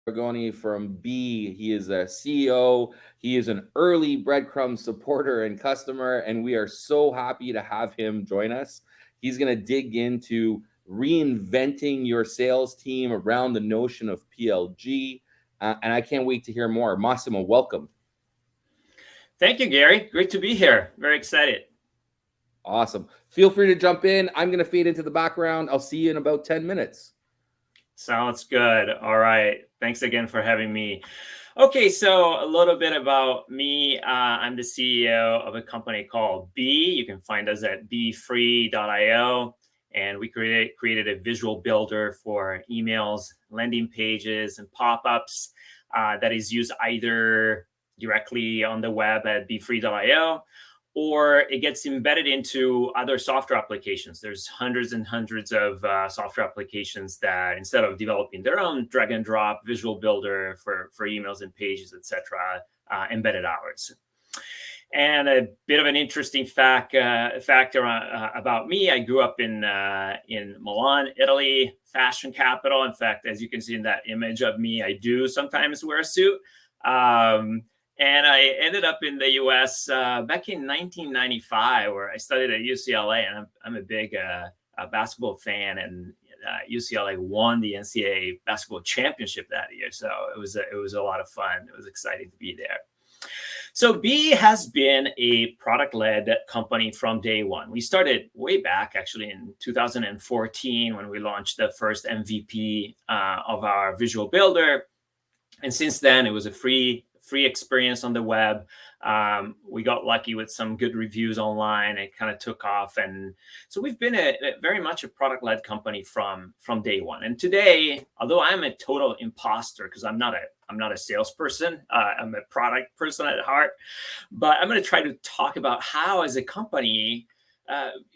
Arrigoni from B. He is a CEO. He is an early breadcrumb supporter and customer, and we are so happy to have him join us. He's going to dig into reinventing your sales team around the notion of PLG, and I can't wait to hear more. Massimo, welcome. Thank you, Gary. Great to be here. Very excited. Awesome. Feel free to jump in. I'm going to fade into the background. I'll see you in about 10 minutes. Sounds good. All right. Thanks again for having me. Okay, so a little bit about me. I'm the CEO of a company called B. You can find us at bfree.io. And we created a visual builder for emails, landing pages, and pop-ups that is used either directly on the web at bfree.io, or it gets embedded into other software applications. There's hundreds and hundreds of software applications that, instead of developing their own drag and drop visual builder for emails and pages, etc., embedded ours. And a bit of an interesting factor about me: I grew up in Milan, Italy, fashion capital. In fact, as you can see in that image of me, I do sometimes wear a suit. And I ended up in the U.S. Back in 1995, where I studied at UCLA, and I'm a big basketball fan, and UCLA won the NCAA basketball championship that year. So it was a lot of fun. It was exciting to be there. So B has been a product-led company from day one. We started way back, actually, in 2014 when we launched the first MVP of our visual builder. And since then, it was a free experience on the web. We got lucky with some good reviews online. It kind of took off, and so we've been very much a product-led company from day one. And today, although I'm a total imposter because I'm not a salesperson, I'm a product person at heart. But I'm going to try to talk about how, as a company,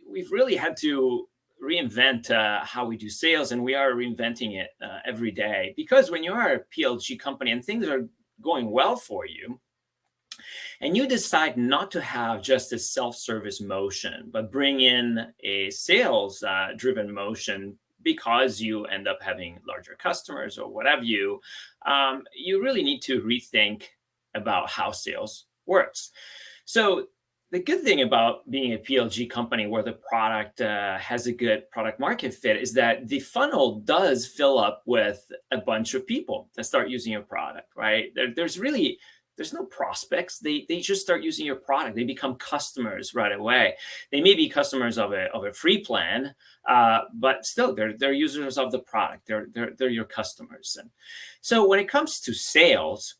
we've really had to reinvent how we do sales, and we are reinventing it every day. Because when you are a PLG company and things are going well for you, and you decide not to have just a self-service motion, but bring in a sales driven motion because you end up having larger customers or whatever, you really need to rethink about how sales works. So the good thing about being a PLG company where the product has a good product market fit is that the funnel does fill up with a bunch of people that start using your product, right? There's no prospects. They just start using your product. They become customers right away. They may be customers of a free plan, but still they're users of the product. They're your customers. And so when it comes to sales,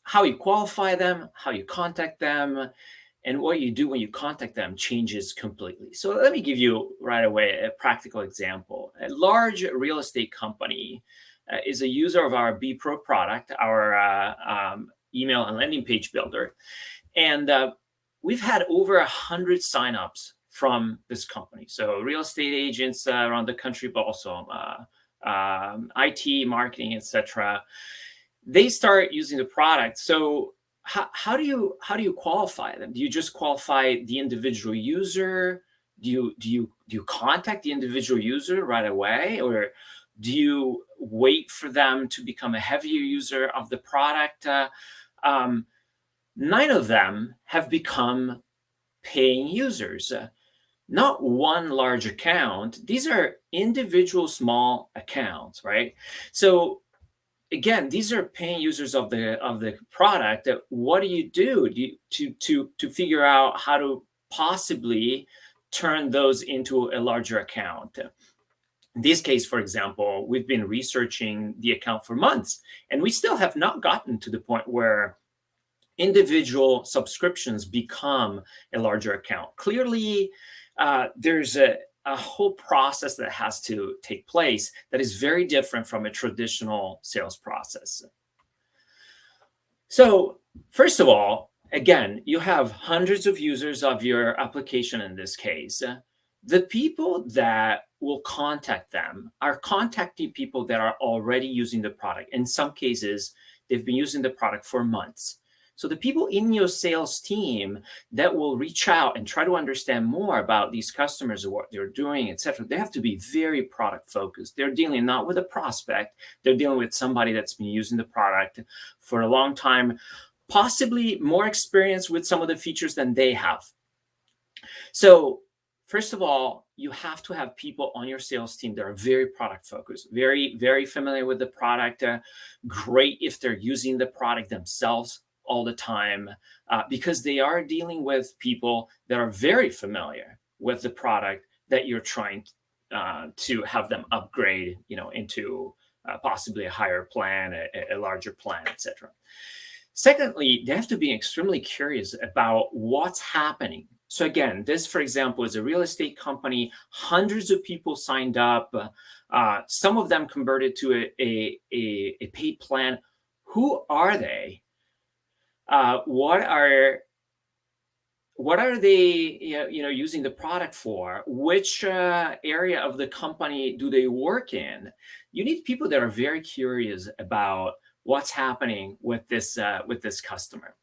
how you qualify them, how you contact them, and what you do when you contact them changes completely. So let me give you right away a practical example. A large real estate company is a user of our B Pro product, our email and landing page builder. And we've had over 100 signups from this company. So real estate agents around the country, but also IT, marketing, etc. They start using the product. So how do you qualify them? Do you just qualify the individual user? Do you contact the individual user right away, or do you wait for them to become a heavier user of the product? Nine of them have become paying users. Not one large account. These are individual small accounts, right? So again, these are paying users of the product. What do you do to figure out how to possibly turn those into a larger account? In this case, for example, we've been researching the account for months, and we still have not gotten to the point where individual subscriptions become a larger account. Clearly, there's a whole process that has to take place that is very different from a traditional sales process. So first of all, again, you have hundreds of users of your application in this case. The people that will contact them are contacting people that are already using the product. In some cases, they've been using the product for months. So the people in your sales team that will reach out and try to understand more about these customers or what they're doing, etc., they have to be very product focused. They're dealing not with a prospect, they're dealing with somebody that's been using the product for a long time, possibly more experience with some of the features than they have. So first of all, you have to have people on your sales team that are very product focused, very, very familiar with the product. Great if they're using the product themselves all the time, because they are dealing with people that are very familiar with the product that you're trying to have them upgrade, into possibly a higher plan, a larger plan, etc. Secondly, they have to be extremely curious about what's happening. So again, this, for example, is a real estate company. Hundreds of people signed up. Some of them converted to a paid plan. Who are they? What are they using the product for? Which area of the company do they work in? You need people that are very curious about what's happening with this customer.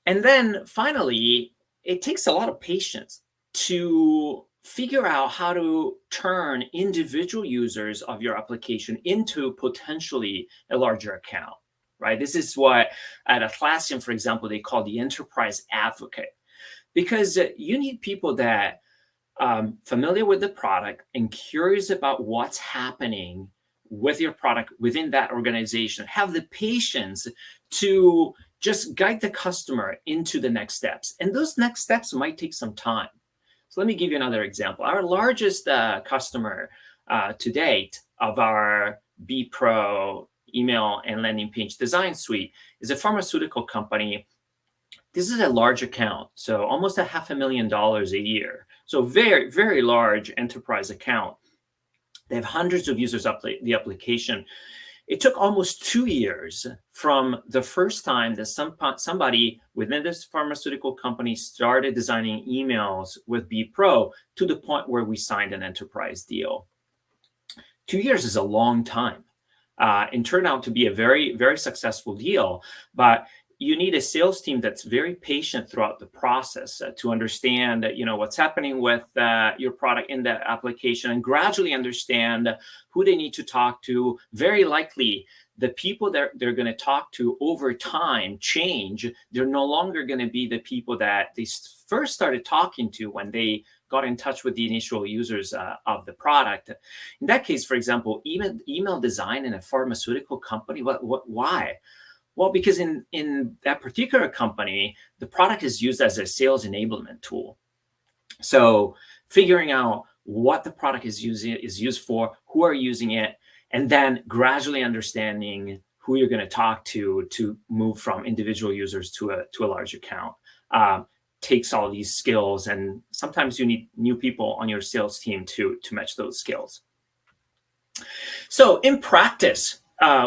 And then finally, it takes a lot of patience to figure out how to turn individual users of your application into potentially a larger account, right? This is what at Atlassian, for example, they call the enterprise advocate, because you need people that familiar with the product and curious about what's happening with your product within that organization, have the patience to just guide the customer into the next steps. And those next steps might take some time. So let me give you another example. Our largest customer to date of our B Pro email and landing page design suite is a pharmaceutical company. This is a large account, so almost $500,000 a year. So very, very large enterprise account. They have hundreds of users up the application. It took almost 2 years from the first time that somebody within this pharmaceutical company started designing emails with B Pro to the point where we signed an enterprise deal. 2 years is a long time. And turned out to be a very, very successful deal. But you need a sales team that's very patient throughout the process to understand, what's happening with your product in that application, and gradually understand who they need to talk to. Very likely, the people that they're going to talk to over time change. They're no longer going to be the people that they first started talking to when they got in touch with the initial users of the product. In that case, for example, even email design in a pharmaceutical company, why? Well, because in that particular company, the product is used as a sales enablement tool. So figuring out what the product is used for, who are using it, and then gradually understanding who you're going to talk to move from individual users to a large account takes all these skills. And sometimes you need new people on your sales team to match those skills. So in practice,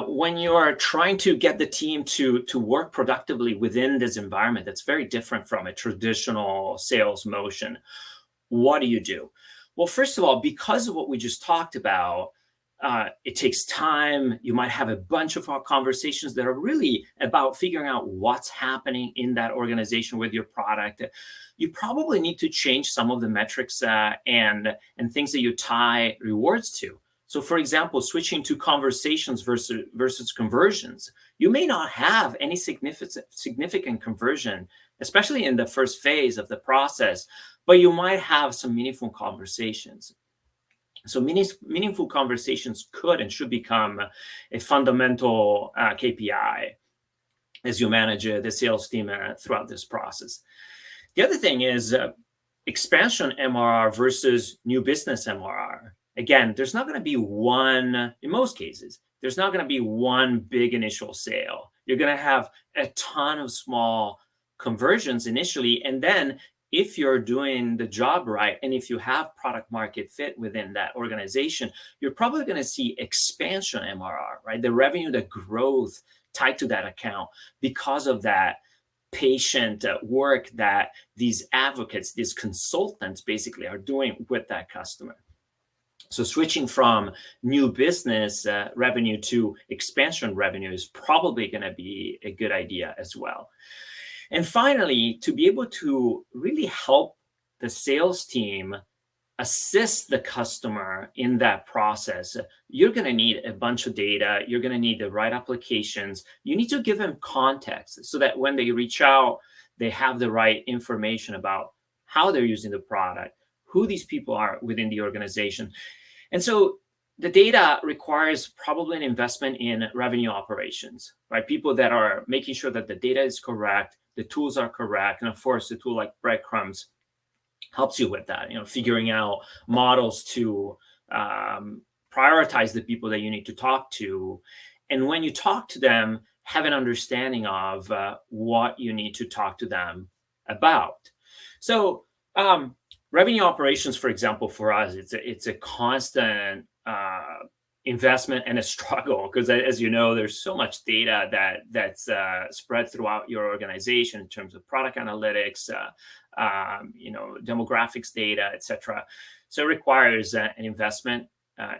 when you are trying to get the team to work productively within this environment that's very different from a traditional sales motion, what do you do? Well, first of all, because of what we just talked about, it takes time. You might have a bunch of conversations that are really about figuring out what's happening in that organization with your product. You probably need to change some of the metrics and things that you tie rewards to. So for example, switching to conversations versus conversions, you may not have any significant conversion, especially in the first phase of the process, but you might have some meaningful conversations. So meaningful conversations could and should become a fundamental KPI as you manage the sales team throughout this process. The other thing is expansion MRR versus new business MRR. Again, there's not going to be one, in most cases, there's not going to be one big initial sale. You're going to have a ton of small conversions initially. And then if you're doing the job right, and if you have product market fit within that organization, you're probably going to see expansion MRR, right? The revenue, the growth tied to that account because of that patient work that these advocates, these consultants basically are doing with that customer. So switching from new business revenue to expansion revenue is probably going to be a good idea as well. And finally, to be able to really help the sales team assist the customer in that process, you're going to need a bunch of data. You're going to need the right applications. You need to give them context so that when they reach out, they have the right information about how they're using the product, who these people are within the organization. And so the data requires probably an investment in revenue operations, right? People that are making sure that the data is correct, the tools are correct. And of course, the tool like Breadcrumbs helps you with that, figuring out models to prioritize the people that you need to talk to. And when you talk to them, have an understanding of what you need to talk to them about. So revenue operations, for example, for us, it's a constant investment and a struggle, because as you know, there's so much data that's spread throughout your organization in terms of product analytics, demographics data, etc. So it requires an investment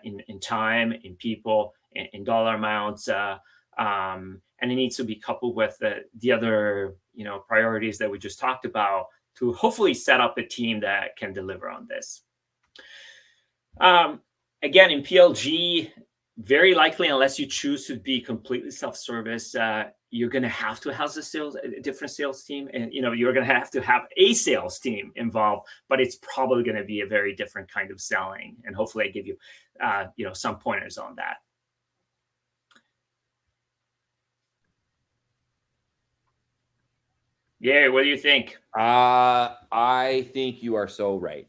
in time, in people, in dollar amounts, and it needs to be coupled with the other priorities that we just talked about to hopefully set up a team that can deliver on this. Again, in PLG, very likely, unless you choose to be completely self-service, you're going to have to have a different sales team, and you're going to have a sales team involved, but it's probably going to be a very different kind of selling. And hopefully, I give you, some pointers on that. Yeah, what do you think? I think you are so right.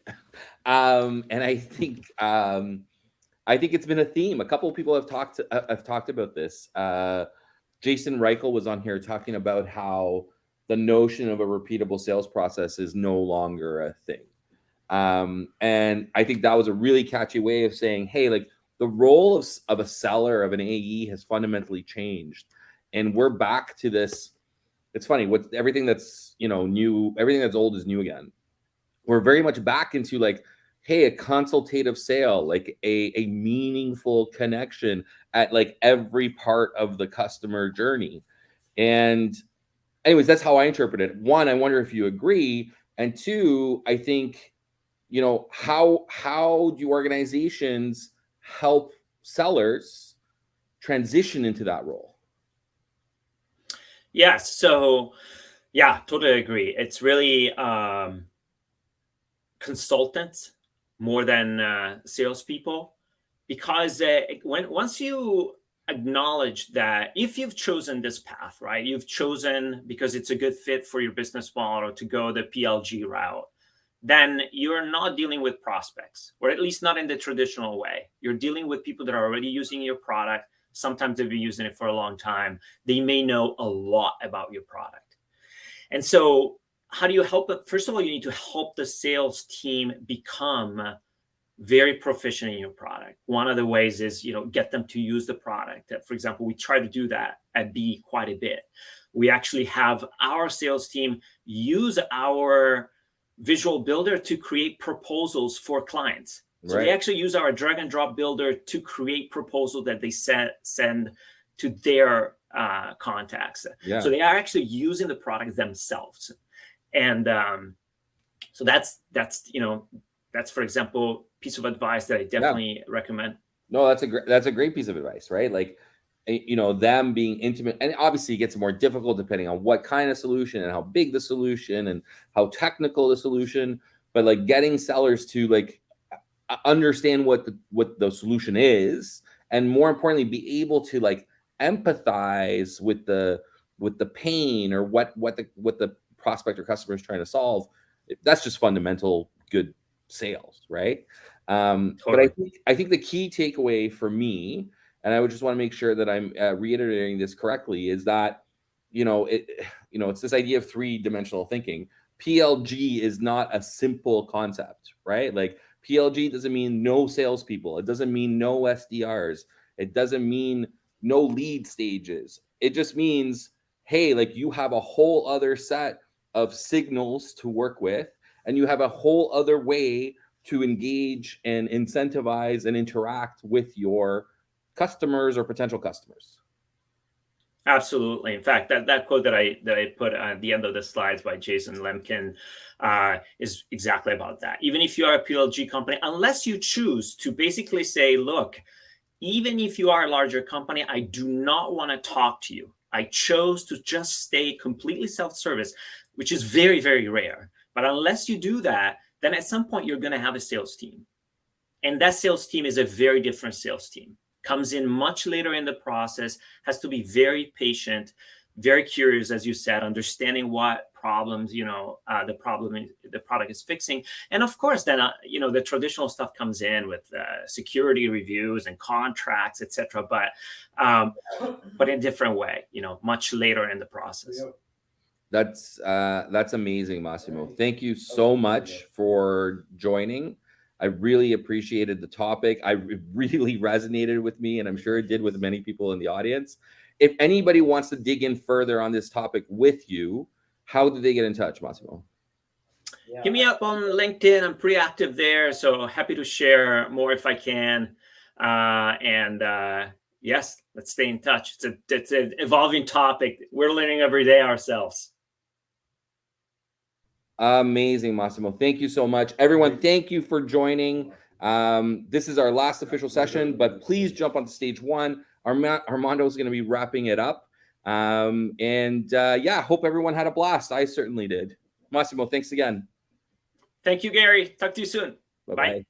And I think it's been a theme. A couple of people have talked about this. Jason Reichel was on here talking about how the notion of a repeatable sales process is no longer a thing. And I think that was a really catchy way of saying, hey, like the role of a seller, of an AE, has fundamentally changed. And we're back to this. It's funny, everything that's new, everything that's old is new again. We're very much back into like, hey, a consultative sale, like a meaningful connection at like every part of the customer journey. And anyways, that's how I interpret it. One, I wonder if you agree. And two, I think, how do organizations help sellers transition into that role? Yes. So yeah, totally agree. It's really consultants more than salespeople, because once you acknowledge that if you've chosen this path, right, you've chosen because it's a good fit for your business model to go the PLG route, then you're not dealing with prospects, or at least not in the traditional way. You're dealing with people that are already using your product. Sometimes they've been using it for a long time. They may know a lot about your product. And so how do you help it? First of all, you need to help the sales team become very proficient in your product. One of the ways is, get them to use the product. For example, we try to do that at B quite a bit. We actually have our sales team use our visual builder to create proposals for clients. So They actually use our drag and drop builder to create proposals that they send to their contacts. Yeah. So they are actually using the product themselves. And so that's for example, piece of advice that I definitely recommend. No, that's a great piece of advice, right? Like, them being intimate, and obviously it gets more difficult depending on what kind of solution and how big the solution and how technical the solution, but like getting sellers to like understand what the solution is, and more importantly, be able to like empathize with the pain or what the prospect or customer is trying to solve. That's just fundamental good sales, right? But I think the key takeaway for me, and I would just want to make sure that I'm reiterating this correctly, is that it's this idea of three-dimensional thinking. PLG is not a simple concept, right? Like PLG doesn't mean no salespeople. It doesn't mean no SDRs. It doesn't mean no lead stages. It just means, hey, like you have a whole other set of signals to work with, and you have a whole other way to engage and incentivize and interact with your customers or potential customers. Absolutely. In fact, that quote that I put at the end of the slides by Jason Lemkin is exactly about that. Even if you are a PLG company, unless you choose to basically say, look, even if you are a larger company, I do not want to talk to you. I chose to just stay completely self-service, which is very, very rare. But unless you do that, then at some point you're going to have a sales team. And that sales team is a very different sales team. Comes in much later in the process, has to be very patient, very curious, as you said, understanding what problems, the product is fixing. And of course, then, the traditional stuff comes in with security reviews and contracts, etc. But in a different way, much later in the process. That's amazing, Massimo. Thank you so much for joining. I really appreciated the topic. It really resonated with me, and I'm sure it did with many people in the audience. If anybody wants to dig in further on this topic with you, how do they get in touch, Massimo? Hit me up on LinkedIn. I'm pretty active there, so happy to share more if I can. Yes, let's stay in touch. It's an evolving topic. We're learning every day ourselves. Amazing, Massimo. Thank you so much. Everyone, thank you for joining. This is our last official session, but please jump onto stage one. Armando is going to be wrapping it up. Hope everyone had a blast. I certainly did. Massimo, thanks again. Thank you, Gary. Talk to you soon. Bye-bye. Bye.